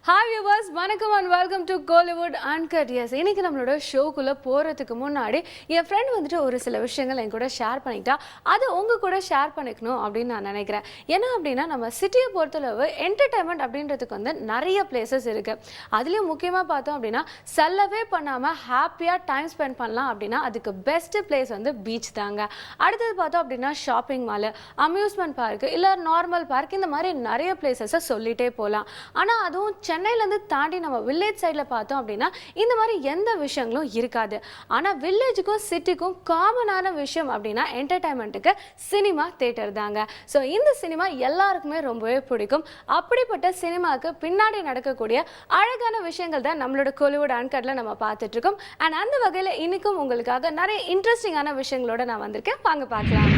Hi viewers, வணக்கம் and welcome to Kollywood uncut. Yes, இன்னைக்கு நம்மளோட ஷோக்குள்ளே போகிறதுக்கு முன்னாடி என் ஃப்ரெண்ட் வந்துட்டு ஒரு சில விஷயங்கள் என் கூட ஷேர் பண்ணிக்கிட்டா அது உங்கள் கூட ஷேர் பண்ணிக்கணும் அப்படின்னு நான் நினைக்கிறேன். ஏன்னா அப்படின்னா நம்ம சிட்டியை பொறுத்தளவு என்டர்டைன்மெண்ட் அப்படின்றதுக்கு வந்து நிறைய பிளேசஸ் இருக்குது. அதுலேயும் முக்கியமாக பார்த்தோம் அப்படின்னா செல்லவே பண்ணாமல் ஹாப்பியாக டைம் ஸ்பெண்ட் பண்ணலாம் அப்படின்னா அதுக்கு பெஸ்ட்டு பிளேஸ் வந்து பீச் தாங்க. அடுத்தது பார்த்தோம் அப்படின்னா ஷாப்பிங் மாலு, அம்யூஸ்மெண்ட் பார்க்கு, இல்லை நார்மல் பார்க், இந்த மாதிரி நிறைய பிளேசஸை சொல்லிகிட்டே போகலாம். ஆனால் அதுவும் சென்னையிலேருந்து தாண்டி நம்ம வில்லேஜ் சைடில் பார்த்தோம் அப்படின்னா இந்த மாதிரி எந்த விஷயங்களும் இருக்காது. ஆனால் வில்லேஜுக்கும் சிட்டிக்கும் காமனான விஷயம் அப்படின்னா என்டர்டைன்மெண்ட்டுக்கு சினிமா தேட்டர் தாங்க. ஸோ இந்த சினிமா எல்லாருக்குமே ரொம்பவே பிடிக்கும். அப்படிப்பட்ட சினிமாவுக்கு பின்னாடி நடக்கக்கூடிய அழகான விஷயங்கள் தான் நம்மளோட கோலிவுட் அன்கட்டில் நம்ம பார்த்துட்டு இருக்கோம். அண்ட் அந்த வகையில் இன்னைக்கும் உங்களுக்காக நிறைய இன்ட்ரெஸ்டிங்கான விஷயங்களோட நான் வந்திருக்கேன். வாங்க பார்க்கலாம்.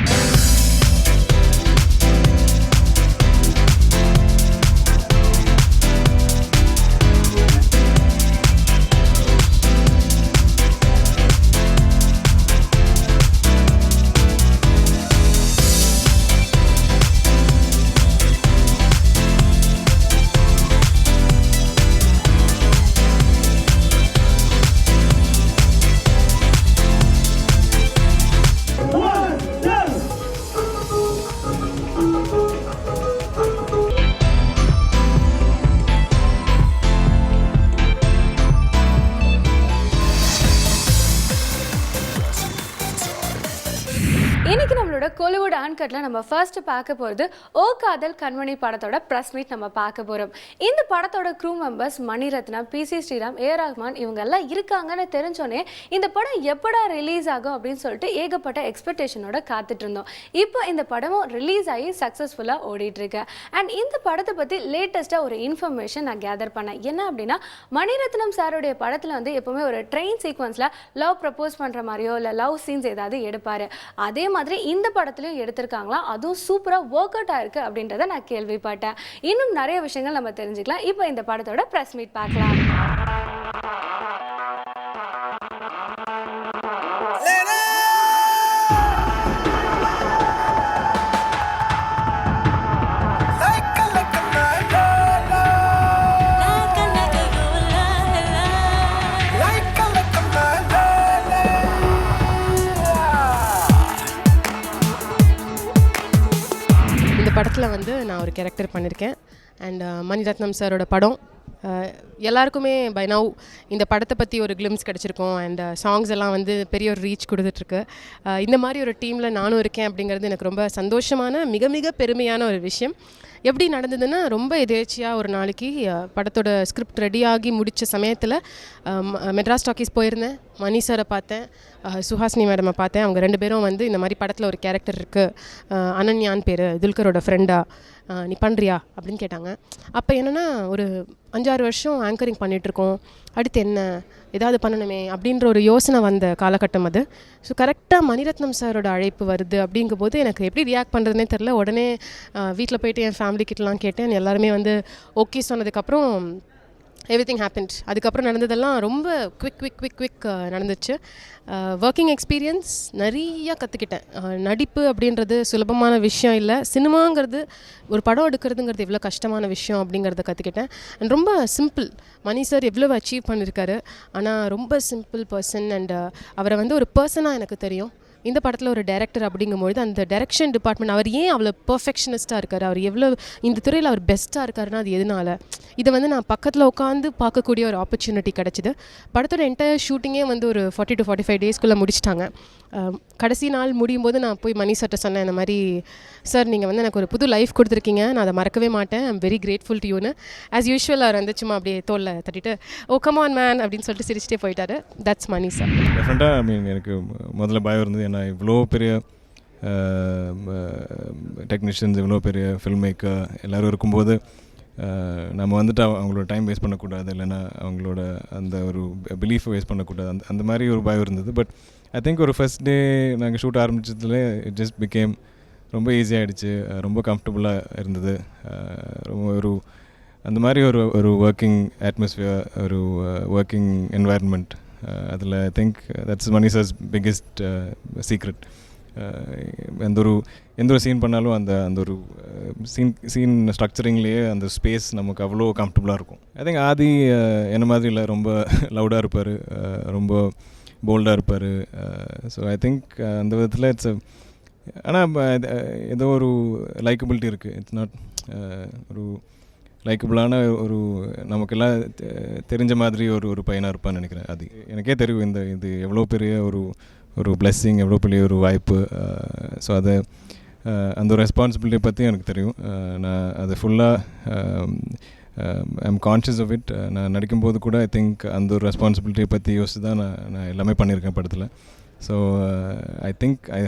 இன்னைக்கு நம்மளோட கோலிவுட் அன்கட்ல நம்ம ஃபர்ஸ்ட் பார்க்க போகிறது ஓ காதல் கண்மணி படத்தோட ப்ரெஸ் மீட் நம்ம பார்க்க போகிறோம். இந்த படத்தோட க்ரூ மெம்பர்ஸ் மணிரத்னா, பி.சி. ஸ்ரீராம், ஏ ரஹ்மான் இவங்க எல்லாம் இருக்காங்கன்னு தெரிஞ்சோன்னே இந்த படம் எப்படா ரிலீஸ் ஆகும் அப்படின்னு சொல்லிட்டு ஏகப்பட்ட எக்ஸ்பெக்டேஷனோட காத்துட்டு இருந்தோம். இப்போ இந்த படமும் ரிலீஸ் ஆகி சக்ஸஸ்ஃபுல்லாக ஓடிட்டு இருக்கு. அண்ட் இந்த படத்தை பற்றி லேட்டஸ்ட்டாக ஒரு இன்ஃபர்மேஷன் நான் கேதர் பண்ணேன். என்ன அப்படின்னா மணிரத்னம் சாருடைய படத்தில் வந்து எப்பவுமே ஒரு ட்ரெயின் சீக்வன்ஸில் லவ் ப்ரப்போஸ் பண்ணுற மாதிரியோ இல்லை லவ் சீன்ஸ் ஏதாவது எடுப்பார். அதே மாதிரி இந்த படத்துலயும் எடுத்திருக்காங்களா, அதுவும் சூப்பரா ஒர்க் அவுட் ஆயிருக்கு அப்படின்றத நான் கேள்விப்பட்டேன். இன்னும் நிறைய விஷயங்கள் நம்ம தெரிஞ்சுக்கலாம். இப்போ இந்த படத்தோட பிரஸ் மீட் பார்க்கலாம். படத்தில் வந்து நான் ஒரு கேரக்டர் பண்ணியிருக்கேன். அண்ட் மணிரத்னம் சாரோட படம் எல்லாருக்குமே பை நவ் இந்த படத்தை பற்றி ஒரு கிளிம்ஸ் கிடச்சிருக்கோம். அண்ட் சாங்ஸ் எல்லாம் வந்து பெரிய ஒரு ரீச் கொடுத்துட்ருக்கு. இந்த மாதிரி ஒரு டீமில் நானும் இருக்கேன் அப்படிங்கிறது எனக்கு ரொம்ப சந்தோஷமான மிக மிக பெருமையான ஒரு விஷயம். எப்படி நடந்ததுன்னா, ரொம்ப எதேச்சியாக ஒரு நாளைக்கு படத்தோட ஸ்கிரிப்ட் ரெடியாகி முடித்த சமயத்தில் மெட்ராஸ் டாக்கீஸ் போயிருந்தேன். மணி சாரை பார்த்தேன், சுஹாசினி மேடமை பார்த்தேன். அவங்க ரெண்டு பேரும் வந்து இந்த மாதிரி படத்தில் ஒரு கேரக்டர் இருக்குது, அனன்யான் பேர், துல்கரோட ஃப்ரெண்டா, நீ பண்ணுறியா அப்படின்னு கேட்டாங்க. அப்போ என்னென்னா ஒரு 5-6 வருஷம் ஆங்கரிங் பண்ணிகிட்ருக்கோம், அடுத்து என்ன ஏதாவது பண்ணணுமே அப்படின்ற ஒரு யோசனை வந்த காலகட்டம் அது. ஸோ கரெக்டாக மணிரத்னம் சாரோட அழைப்பு வருது அப்படிங்கும்போது எனக்கு எப்படி ரியாக்ட் பண்ணுறதுனே தெரில. உடனே வீட்டில் போய்ட்டு என் ஃபேமிலிக்கிட்டலாம் கேட்டேன். எல்லாருமே வந்து ஓகே சொன்னதுக்கப்புறம் எவ்ரிதிங் ஹேப்பன்ட். அதுக்கப்புறம் நடந்ததெல்லாம் ரொம்ப குவிக் நடந்துச்சு. ஒர்க்கிங் எக்ஸ்பீரியன்ஸ் நிறையா கற்றுக்கிட்டேன். நடிப்பு அப்படின்றது சுலபமான விஷயம் இல்லை. சினிமாங்கிறது, ஒரு படம் எடுக்கிறதுங்கிறது எவ்வளோ கஷ்டமான விஷயம் அப்படிங்கிறத கற்றுக்கிட்டேன். அண்ட் ரொம்ப சிம்பிள். மணி சார் எவ்வளோ அச்சீவ் பண்ணியிருக்காரு, ஆனால் ரொம்ப சிம்பிள் பர்சன். அண்ட் அவரை வந்து ஒரு பர்சனாக எனக்கு தெரியும். இந்த படத்தில் ஒரு டைரக்டர் அப்படிங்கும்பொழுது அந்த டைரக்ஷன் டிபார்ட்மெண்ட் அவர் ஏன் அவ்வளோ பர்ஃபெக்ஷனிஸ்ட்டாக இருக்கார், அவர் எவ்வளோ இந்த துறையில் அவர் பெஸ்ட்டாக இருக்காருன்னா அது எதனால், இதை வந்து நான் பக்கத்தில் உட்காந்து பார்க்கக்கூடிய ஒரு ஆப்பர்ச்சுனிட்டி கிடச்சிது. படத்தோட என்டையர் ஷூட்டிங்கே வந்து ஒரு 40 to 45 டேஸ்க்குள்ளே முடிச்சிட்டாங்க. கடைசி நாள் முடியும் போது நான் போய் மணி சார்ட்ட சொன்னேன், இந்த மாதிரி சார் நீங்கள் வந்து எனக்கு ஒரு புது லைஃப் கொடுத்துருக்கீங்க, நான் அதை மறக்கவே மாட்டேன், ஐம் வெரி கிரேட்ஃபுல் டு யூன்னு. ஆஸ் யூஷுவல் அவர் வந்து சும்மா அப்படியே தோளில் தட்டிட்டு ஓ கம் ஆன் மேன் அப்படின்னு சொல்லிட்டு சிரிச்சிட்டே போயிட்டாரு. That's Mani sir. டெஃபினட்டாக எனக்கு முதல்ல பயம் இருந்தது. ஏன்னா இவ்வளோ பெரிய டெக்னீஷியன்ஸ், இவ்வளோ பெரிய ஃபில்ம் மேக்கர் எல்லோரும் இருக்கும்போது நம்ம வந்துட்டு அவங்களோட டைம் வேஸ்ட் பண்ணக்கூடாது, இல்லைன்னா அவங்களோட அந்த ஒரு பிலீஃபை வேஸ்ட் பண்ணக்கூடாது, அந்த மாதிரி ஒரு பயம் இருந்தது. பட் ஐ திங்க் ஒரு ஃபர்ஸ்ட் டே நாங்கள் ஷூட் ஆரம்பிச்சதுல இட் ஜஸ்ட் பிகேம் ரொம்ப ஈஸியாகிடுச்சு, ரொம்ப கம்ஃபர்டபுளாக இருந்தது. ரொம்ப ஒரு அந்த மாதிரி ஒரு ஒர்க்கிங் அட்மாஸ்ஃபியர், ஒரு ஒர்க்கிங் என்வாயர்மெண்ட், அதில் I think that's Mani sir's biggest secret. எந்த ஒரு சீன் பண்ணாலும் அந்த ஒரு சீன் ஸ்ட்ரக்சரிங்லேயே அந்த ஸ்பேஸ் நமக்கு அவ்வளோ கம்ஃபர்டபுளாக இருக்கும். ஐ திங்க் ஆதி என்ன மாதிரி இல்லை, ரொம்ப லவுடாக இருப்பார், ரொம்ப போல்டாக இருப்பார். ஸோ ஐ திங்க் அந்த விதத்தில் இட்ஸ் ஆனால் ஏதோ ஒரு லைக்கபிலிட்டி இருக்குது. இட்ஸ் நாட் ஒரு லைக்கபிளான ஒரு நமக்கெல்லாம் தெரிஞ்ச மாதிரி ஒரு பையனாக இருப்பான்னு நினைக்கிறேன். அது எனக்கே தெரியும் இது எவ்வளோ பெரிய ஒரு பிளெஸ்ஸிங், எவ்வளோ பெரிய ஒரு வாய்ப்பு. ஸோ அதை அந்த ஒரு ரெஸ்பான்சிபிலிட்டி பற்றி எனக்கு தெரியும். நான் அது ஃபுல்லாக ஐம் கான்ஷியஸ் ஆஃப் இட். நான் நடிக்கும்போது கூட ஐ திங்க் அந்த ஒரு ரெஸ்பான்சிபிலிட்டியை பற்றி யோசிச்சு தான் நான் எல்லாமே பண்ணியிருக்கேன் படத்தில். So I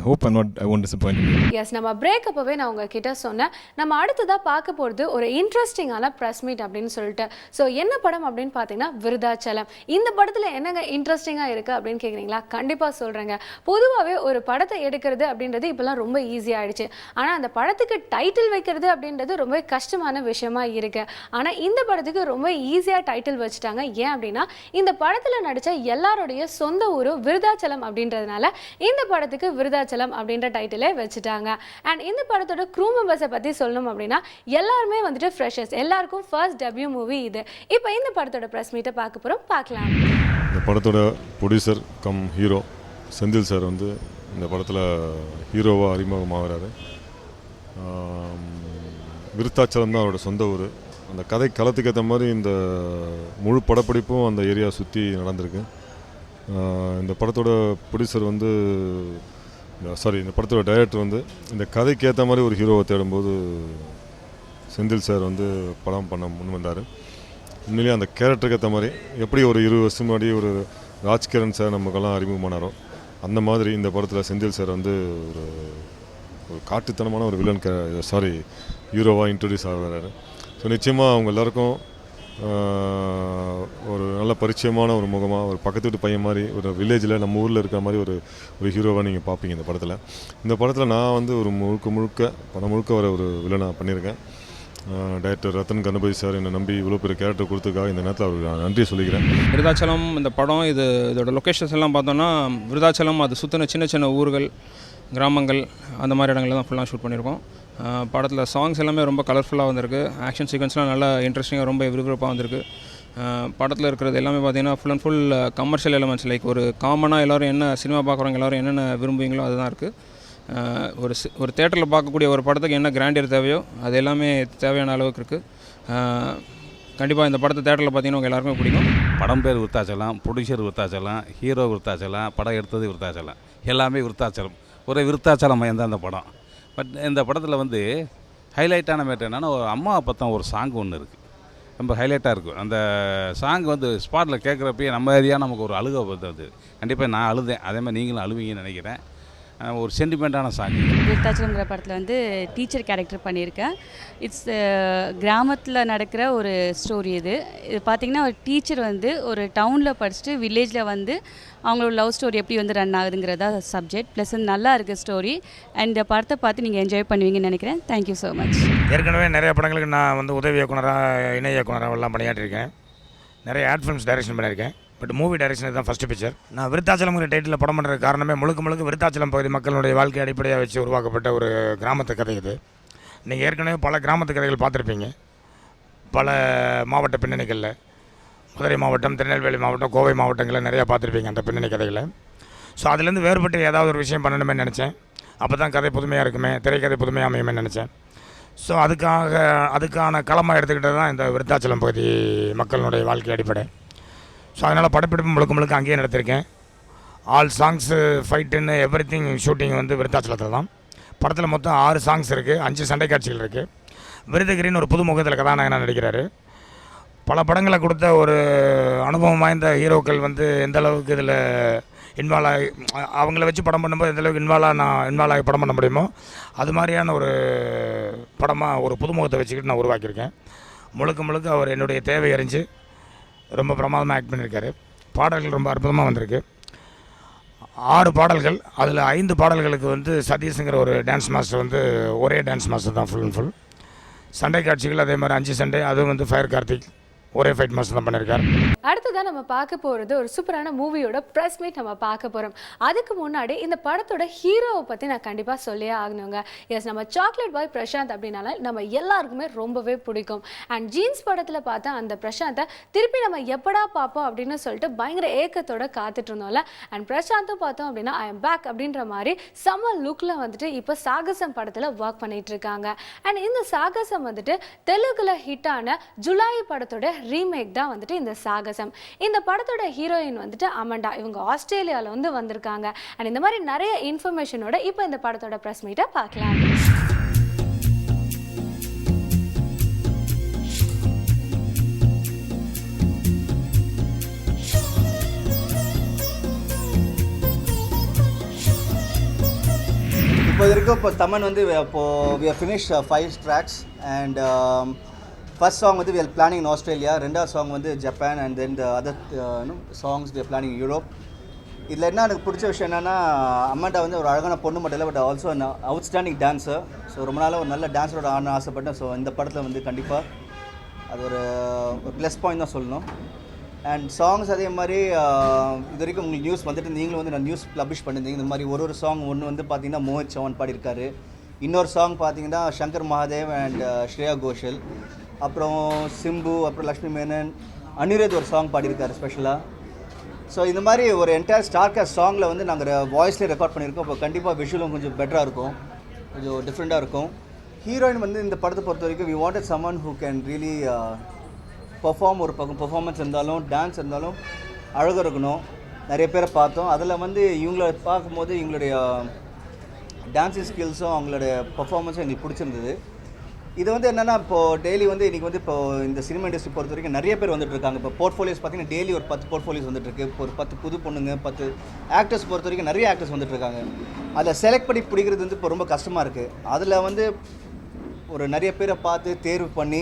hope I won't disappoint you. Yes, நம்ம பிரேக் அப்போவே நான் உங்ககிட்ட சொன்னேன், நம்ம அடுத்ததாக பார்க்க போகிறது ஒரு இன்ட்ரெஸ்டிங்கான ப்ரெஸ் மீட் அப்படின்னு சொல்லிட்டு. ஸோ என்ன படம் அப்படின்னு பார்த்தீங்கன்னா விருதாச்சலம். இந்த படத்தில் என்னங்க இன்ட்ரெஸ்டிங்காக இருக்குது அப்படின்னு கேட்குறீங்களா? கண்டிப்பாக சொல்கிறேங்க. பொதுவாகவே ஒரு படத்தை எடுக்கிறது அப்படின்றது இப்போலாம் ரொம்ப ஈஸியாகிடுச்சு. ஆனால் அந்த படத்துக்கு டைட்டில் வைக்கிறது அப்படின்றது ரொம்ப கஷ்டமான விஷயமா இருக்குது. ஆனால் இந்த படத்துக்கு ரொம்ப ஈஸியாக டைட்டில் வச்சுட்டாங்க. ஏன் அப்படின்னா இந்த படத்தில் நடித்த எல்லாருடைய சொந்த ஊரும் விருதாச்சலம் அப்படின்றதுனால இந்த படத்துக்கு விருதாச்சலம் அப்படின்ற டைட்டிலே வச்சுட்டாங்க. அண்ட் இந்த படத்தோட க்ரூ மெம்பர்ஸை பற்றி சொல்லணும் அப்படின்னா எல்லாருமே வந்துட்டு ஃப்ரெஷர்ஸ், எல்லாருக்கும் ஃபர்ஸ்ட் டெபியூ மூவி இது. இப்போ இந்த படத்தோட ப்ரெஸ் மீட்டை பார்க்க போகிறோம், பார்க்கலாம். இந்த படத்தோட producer cum hero Senthil sir வந்து இந்த படத்தில் ஹீரோவாக அறிமுகமாகிறாரு. விருத்தாச்சலம் தான் அவரோட சொந்த ஊர். அந்த கதை களத்துக்கு ஏற்ற மாதிரி இந்த முழு படப்பிடிப்பும் அந்த ஏரியா சுற்றி நடந்திருக்கு. இந்த படத்தோட ப்ரொடியூசர் வந்து இந்த படத்தோட டைரக்டர் வந்து இந்த கதைக்கு ஏற்ற மாதிரி ஒரு ஹீரோவை தேடும்போது செந்தில் சார் வந்து படம் பண்ண முன் வந்தார். உண்மையிலேயே அந்த கேரக்டருக்கு ஏற்ற மாதிரி எப்படி ஒரு 20 வருஷம் முன்னாடி ஒரு ராஜ்கிரண் சார் நமக்கெல்லாம் அறிமுகமானாரோ அந்த மாதிரி இந்த படத்தில் செந்தில் சார் வந்து ஒரு காட்டுத்தனமான ஒரு வில்லன் ஹீரோவாக இன்ட்ரடியூஸ் ஆகிறாரு. ஸோ நிச்சயமாக அவங்க எல்லாருக்கும் ஒரு நல்ல பரிச்சயமான ஒரு முகமாக, ஒரு பக்கத்து வீட்டு பையன் மாதிரி, ஒரு வில்லேஜில் நம்ம ஊரில் இருக்கிற மாதிரி ஒரு ஹீரோவாக நீங்கள் பார்ப்பீங்க இந்த படத்தில். இந்த படத்தில் நான் வந்து ஒரு படம் முழுக்க ஒரு வில்லனாக பண்ணியிருக்கேன். டைரக்டர் ரத்தன் கணபதி சார் என்னை நம்பி இவ்வளோ பெரிய கேரக்டர் கொடுத்ததுக்காக இந்த நேரத்தில் அவருக்கு நான் நன்றி சொல்லிக்கிறேன். விருதாச்சலம் இந்த படம் இதோட லொக்கேஷன்ஸ் எல்லாம் பார்த்தோன்னா விருதாச்சலம் அது சுற்றின சின்ன சின்ன ஊர்கள், கிராமங்கள், அந்த மாதிரி இடங்களில் தான் ஃபுல்லாக ஷூட் பண்ணியிருக்கோம். படத்தில் சாங்ஸ் எல்லாமே ரொம்ப கலர்ஃபுல்லாக வந்திருக்கு. ஆக்ஷன் சீக்வன்ஸ்லாம் நல்லா இன்ட்ரெஸ்டிங்காக ரொம்ப விறுவிறுப்பாக வந்திருக்கு. படத்தில் இருக்கிறது எல்லாமே பார்த்தீங்கன்னா full and full commercial elements. Like ஒரு காமனாக எல்லோரும் என்ன சினிமா பார்க்குறவங்க எல்லோரும் என்னென்ன விரும்புவீங்களோ அதுதான் இருக்குது. ஒரு தேட்டரில் பார்க்கக்கூடிய ஒரு படத்துக்கு என்ன கிராண்டியர் தேவையோ அது எல்லாமே தேவையான அளவுக்கு இருக்குது. கண்டிப்பாக இந்த படத்தை தேட்டரில் பார்த்தீங்கன்னா உங்கள் எல்லாருமே பிடிக்கும். படம் பேர் விருத்தாச்சலம், ப்ரொடியூசர் விருத்தாச்சலம், ஹீரோ விருத்தாச்சலம், படம் எடுத்தது விருத்தாச்சலம், எல்லாமே விருத்தாச்சலம். ஒரு விருத்தாச்சலம் மையம் தான் இந்த படம். பட் இந்த படத்தில் வந்து ஹைலைட்டான மேட்டர் என்னென்னா, ஒரு அம்மாவை பற்றின ஒரு சாங் ஒன்று இருக்குது, ரொம்ப ஹைலைட்டாக இருக்கும். அந்த சாங் வந்து ஸ்பாட்டில் கேட்குறப்பயே நம்ம ஏரியா நமக்கு ஒரு அழுகை வந்து கண்டிப்பாக நான் அழுதேன். அதே மாதிரி நீங்களும் அழுவீங்கன்னு நினைக்கிறேன். ஒரு சென்டிமெண்ட்டான சாங். விருத்தாச்சலங்கிற படத்தில் வந்து டீச்சர் கேரக்டர் பண்ணியிருக்கேன். இட்ஸ் கிராமத்தில் நடக்கிற ஒரு ஸ்டோரி இது. பார்த்திங்கன்னா ஒரு டீச்சர் வந்து ஒரு டவுனில் படிச்சுட்டு வில்லேஜில் வந்து அவங்களோட லவ் ஸ்டோரி எப்படி வந்து ரன் ஆகுதுங்கிறதா சப்ஜெக்ட். ப்ளஸ் நல்லா இருக்குது ஸ்டோரி. அண்ட் இந்த படத்தை பார்த்து நீங்கள் என்ஜாய் பண்ணுவீங்கன்னு நினைக்கிறேன். Thank you so much. ஏற்கனவே நிறைய படங்களுக்கு நான் வந்து உதவி இயக்குனராக, இணை இயக்குனராக எல்லாம் பணியாற்றிருக்கேன். நிறைய ஆட் ஃபிலிம்ஸ் டைரக்ஷன் பண்ணியிருக்கேன். பட் மூவி டைரக்ஷன் தான் ஃபஸ்ட்டு பிக்சர். நான் விருத்தாச்சலம்ங்கிற டைட்டில் படம் பண்ணுறதுக்கு காரணமே முழுக்க விருத்தாச்சலம் பகுதி மக்களுடைய வாழ்க்கை அடிப்படையாக வச்சு உருவாக்கப்பட்ட ஒரு கிராமத்து கதை இது. நீங்கள் ஏற்கனவே பல கிராமத்து கதைகள் பார்த்துருப்பீங்க பல மாவட்ட பின்னணிகளில். மதுரை மாவட்டம், திருநெல்வேலி மாவட்டம், கோவை மாவட்டங்களில் நிறையா பார்த்துருப்பீங்க அந்த பின்னணி கதைகளை. ஸோ அதுலேருந்து வேறுபட்டு ஏதாவது ஒரு விஷயம் பண்ணணுமே நினச்சேன். அப்போ தான் கதை புதுமையாக இருக்குமே, திரைக்கதை புதுமையாக அமையுமே நினச்சேன். ஸோ அதுக்கான களமாக எடுத்துக்கிட்டது தான் இந்த விருத்தாச்சலம் பகுதி மக்களுடைய வாழ்க்கை அடிப்படை. ஸோ அதனால் படப்பிடிப்பு முழுக்க அங்கேயே நடத்திருக்கேன். ஆல் சாங்ஸு, ஃபைட்டுன்னு எவ்ரிதிங் ஷூட்டிங் வந்து விருத்தாச்சலத்தில் தான். படத்தில் மொத்தம் 6 சாங்ஸ் இருக்குது, 5 சண்டை காட்சிகள் இருக்குது. விருதகிரின்னு ஒரு புது முகத்தில் கதாநாயகனாக நடிக்கிறாரு. பல படங்களை கொடுத்த ஒரு அனுபவம் வாய்ந்த ஹீரோக்கள் வந்து எந்த அளவுக்கு இதில் இன்வால்வ் ஆகி அவங்கள வச்சு படம் பண்ணும்போது எந்த அளவுக்கு இன்வால்வ் ஆகி படம் பண்ண முடியுமோ அது மாதிரியான ஒரு படமாக ஒரு புதுமுகத்தை வச்சுக்கிட்டு நான் உருவாக்கியிருக்கேன். முழுக்க அவர் என்னுடைய தேவை அறிஞ்சு ரொம்ப பிரமாதமாக ஆக்ட் பண்ணியிருக்காரு. பாடல்கள் ரொம்ப அற்புதமாக வந்திருக்கு. 6 பாடல்கள், அதில் 5 பாடல்களுக்கு வந்து சதீஷுங்கிற ஒரு டான்ஸ் மாஸ்டர் வந்து ஒரே டான்ஸ் மாஸ்டர் தான் ஃபுல் அண்ட் ஃபுல். சண்டை காட்சிகள் அதே மாதிரி 5 சண்டை, அதுவும் வந்து ஃபயர் கார்த்திக் ஒரே ஃபைட் மாஸ்டர் தான் பண்ணியிருக்கார். அடுத்ததான் நம்ம பார்க்க போகிறது ஒரு சூப்பரான மூவியோட ப்ரெஸ் மீட் நம்ம பார்க்க போகிறோம். அதுக்கு முன்னாடி இந்த படத்தோட ஹீரோவை பற்றி நான் கண்டிப்பாக சொல்லியே ஆகணுங்க. எஸ், நம்ம சாக்லேட் பாய் பிரசாந்த் அப்படின்னால நம்ம எல்லாருக்குமே ரொம்பவே பிடிக்கும். அண்ட் ஜீன்ஸ் படத்தில் பார்த்தா அந்த பிரசாந்தை திருப்பி நம்ம எப்படா பார்ப்போம் அப்படின்னு சொல்லிட்டு பயங்கர ஏக்கத்தோட காத்துட்டு இருந்தோம்ல. அண்ட் பிரசாந்தும் பார்த்தோம் அப்படின்னா ஐ எம் பேக் அப்படின்ற மாதிரி செம்ம லுக்கில் வந்துட்டு இப்போ சாகசம் படத்தில் ஒர்க் பண்ணிட்டு இருக்காங்க. அண்ட் இந்த சாகசம் வந்துட்டு தெலுங்குல ஹிட்டான ஜுலாய் படத்தோட ரீமேக் தான் வந்துட்டு இந்த சாகசம். இந்த படத்தோட ஹீரோயின் வந்துட்டு அமண்டா, இவங்க ஆஸ்திரேலியாவில் வந்து வந்திருக்காங்க. அண்ட் இந்த மாதிரி நிறைய இன்ஃபர்மேஷனோட இப்போ இந்த படத்தோட ப்ரெஸ் மீட்டை பார்க்கலாம். இப்போ வரைக்கும் இப்போ தமன் வந்து இப்போது we have finished 5 tracks and first song வந்து we are planning in Australia, ரெண்டாவது சாங் வந்து Japan and then the other songs we are planning in Europe. இதில் என்ன எனக்கு பிடிச்ச விஷயம் என்னென்னா அம்மாண்டா வந்து ஒரு அழகான பொண்ணு மட்டும் இல்லை, but also outstanding dancer. So ரொம்ப நாளாக ஒரு நல்ல டான்ஸரோட ஆன ஆசைப்பட்டேன். ஸோ இந்த படத்தில் வந்து கண்டிப்பாக அது ஒரு ப்ளஸ் பாயிண்ட் தான் சொல்லணும். அண்ட் சாங்ஸ் அதே மாதிரி இது வரைக்கும் உங்களுக்கு நியூஸ் வந்துட்டு நீங்களும் வந்து நான் நியூஸ் பப்ளிஷ் பண்ணியிருந்தீங்க. இந்த மாதிரி ஒரு சாங் ஒன்று வந்து பார்த்தீங்கன்னா மோஹித் சௌஹான் பாடியிருக்காரு, இன்னொரு சாங் பார்த்தீங்கன்னா சங்கர் மகாதேவ் அண்ட் ஸ்ரேயா கோஷல், அப்புறம் சிம்பு, அப்புறம் லக்ஷ்மி மேனன், அனிருத் ஒரு சாங் பாடியிருக்காரு ஸ்பெஷலாக. ஸோ இந்த மாதிரி ஒரு என்டையர் ஸ்டார்காஸ்ட் சாங்கில் வந்து நாங்கள் வாய்ஸ்லேயே ரெக்கார்ட் பண்ணியிருக்கோம். இப்போ கண்டிப்பாக விஷுவலும் கொஞ்சம் பெட்டராக இருக்கும், கொஞ்சம் டிஃப்ரெண்ட்டாக இருக்கும். ஹீரோயின் வந்து இந்த படத்தை பொறுத்த வரைக்கும் we wanted someone who can really perform. ஒரு பக்கம் பர்ஃபார்மன்ஸ் இருந்தாலும் டான்ஸ் இருந்தாலும் அழகாக இருக்கணும். நிறைய பேரை பார்த்தோம். அதில் வந்து இவங்கள பார்க்கும்போது இவங்களுடைய டான்ஸிங் ஸ்கில்ஸும் அவங்களுடைய பர்ஃபார்மன்ஸும் எங்களுக்கு பிடிச்சிருந்தது. இது வந்து என்னென்னா இப்போது டெய்லி வந்து இன்றைக்கி வந்து இப்போது இந்த சினிமா இண்டஸ்ட்ரி பொறுத்த வரைக்கும் நிறைய பேர் வந்துட்டுருக்காங்க. இப்போ போர்ட்ஃபோலியோஸ் பார்த்தீங்கன்னா டெய்லி ஒரு 10 போர்ட்ஃபோலியோஸ் வந்துட்டுருக்கு. இப்போ ஒரு 10 புது பொண்ணுங்க, 10 ஆக்டர்ஸ் பொறுத்த வரைக்கும் நிறைய ஆக்டர்ஸ் வந்துட்டுருக்காங்க. அதில் செலக்ட் பண்ணி பிடிக்கிறது வந்து இப்போ ரொம்ப கஷ்டமாக இருக்குது. அதில் வந்து ஒரு நிறைய பேரை பார்த்து தேர்வு பண்ணி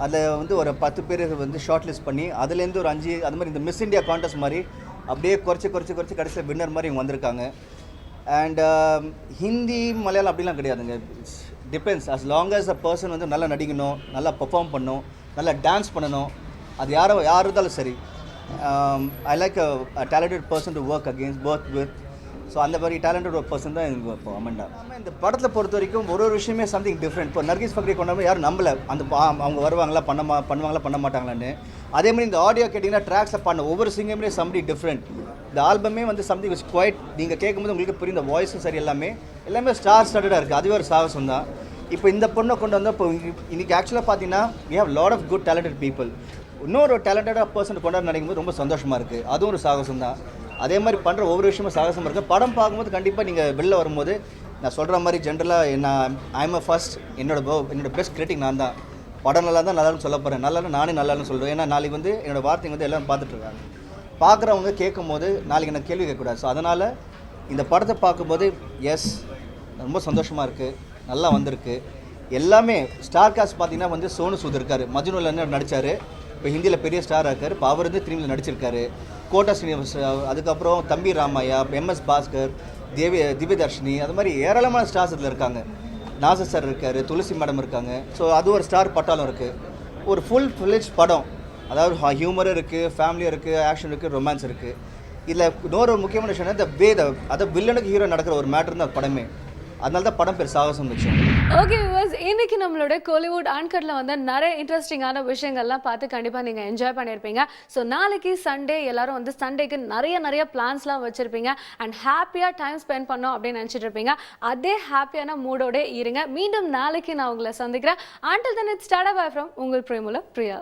அதில் வந்து ஒரு 10 பேர் வந்து ஷார்ட் லிஸ்ட் பண்ணி அதுலேருந்து ஒரு 5 அது மாதிரி இந்த மிஸ் இந்தியா கான்டெஸ்ட் மாதிரி அப்படியே குறைச்சி கடைசியில் வின்னர் மாதிரி இவங்க வந்திருக்காங்க. அண்ட் ஹிந்தி மலையாளம் அப்படிலாம் கிடையாதுங்க. Depends as long as a person வந்து நல்லா நடிக்கணும், நல்லா பெர்ஃபார்ம் பண்ணணும், நல்லா டான்ஸ் பண்ணணும். அது யார் இருந்தாலும் சரி. I like a talented person to work against work with. So அந்த மாதிரி டேலண்டட் ஒரு பர்சன் தான் எனக்கு இப்போ அமண்டா. இந்த படத்தில் பொறுத்த வரைக்கும் ஒரு விஷயமே சம்திங் டிஃப்ரெண்ட். இப்போ நர்கீஸ் ஃபக்ரி கொண்டாமல் யாரும் நம்பலை அந்த அவங்க வருவாங்களா பண்ணுவாங்களா பண்ண மாட்டாங்களான்னு. அதே மாதிரி இந்த ஆடியோ கேட்டிங்கன்னா ட்ராக்ஸில் பண்ண ஒவ்வொரு சிங்கமே சம்திங் டிஃப்ரெண்ட். இந்த ஆல்பமே வந்து சம்திங் இஸ் குவைட். நீங்கள் கேட்கும்போது உங்களுக்கு புரியும், இந்த வாய்ஸும் சரி எல்லாமே ஸ்டார் ஸ்டார்டடாக இருக்குது. அதுவே ஒரு சாகசம் தான். இப்போ இந்த பொண்ணை கொண்டு வந்தால் இப்போ இன்றைக்கி ஆக்சுவலாக பார்த்தீங்கன்னா we have lot of good talented people. இன்னொரு டேலண்டடாக பர்சன் கொண்டாட நினைக்கும் போது ரொம்ப சந்தோஷமாக இருக்குது. அதுவும் ஒரு சாகசம் தான். அதே மாதிரி பண்ணுற ஒவ்வொரு விஷயமும் சாகசமாக இருக்குது. படம் பார்க்கும்போது கண்டிப்பாக நீங்கள் வெளில வரும்போது நான் சொல்கிற மாதிரி ஜென்ரலாக நான் ஐம் அ ஃபர்ஸ்ட் என்னோட பெஸ்ட் கிரிட்டிக் நான் தான். படம் நல்லா தான் நல்லான்னு சொல்ல போகிறேன், நல்லான்னு நானே நல்லான்னு சொல்லுவேன். ஏன்னா நாளைக்கு வந்து என்னோடய வார்த்தைங்க வந்து எல்லோரும் பார்த்துட்ருக்காங்க. பார்க்குறவங்க கேட்கும் போது நாளைக்கு எனக்கு கேள்வி கேட்கக்கூடாது. ஸோ அதனால் இந்த படத்தை பார்க்கும்போது எஸ் ரொம்ப சந்தோஷமாக இருக்குது, நல்லா வந்திருக்கு. எல்லாமே ஸ்டார் காஸ்ட் பார்த்தீங்கன்னா வந்து சோனு சூத் இருக்கார், மஜ்னுல என்ன நடித்தார், இப்போ ஹிந்தியில் பெரிய ஸ்டாராக இருக்கார். இப்போ அவர் வந்து திரும்பியில் நடிச்சிருக்காரு. கோட்டா ஸ்ரீனிவாஸ், அதுக்கப்புறம் தம்பி ராமையா, எம்எஸ் பாஸ்கர், திவ்யதர்ஷினி, அது மாதிரி ஏராளமான ஸ்டார்ஸ் இதில் இருக்காங்க. நாசர் சார் இருக்கார், துளசி மேடம் இருக்காங்க. ஸோ அது ஒரு ஸ்டார் பட்டாலும் இருக்குது. ஒரு ஃபுல் ஃபிளெஜ் படம். அதாவது ஹியூமரும் இருக்குது, ஃபேமிலியும் இருக்குது, ஆக்ஷன் இருக்குது, ரொமான்ஸ் இருக்குது. இதில் இன்னொரு முக்கியமான விஷயம் அதாவது வில்லனுக்கு ஹீரோ நடக்கிற ஒரு மேட்டர் தான் படமே. அதனால தான் படம் பேர் சாகசம் வச்சோம். ஓகே வியூவர்ஸ், இன்னைக்கு நம்மளோட கோலிவுட் அன்கட்ல வந்து நிறைய இன்ட்ரெஸ்டிங்கான விஷயங்கள்லாம் பார்த்து கண்டிப்பாக நீங்கள் என்ஜாய் பண்ணியிருப்பீங்க. ஸோ நாளைக்கு சண்டே எல்லாரும் வந்து சண்டேக்கு நிறைய பிளான்ஸ்லாம் வச்சுருப்பீங்க அண்ட் ஹாப்பியாக டைம் ஸ்பெண்ட் பண்ணோம் அப்படின்னு நினச்சிட்டு இருப்பீங்க. அதே ஹாப்பியான மூடோட இருங்க. மீண்டும் நாளைக்கு நான் உங்களை சந்திக்கிறேன். Until then, it's tata bye from உங்கள் பிரேமுல பிரியா.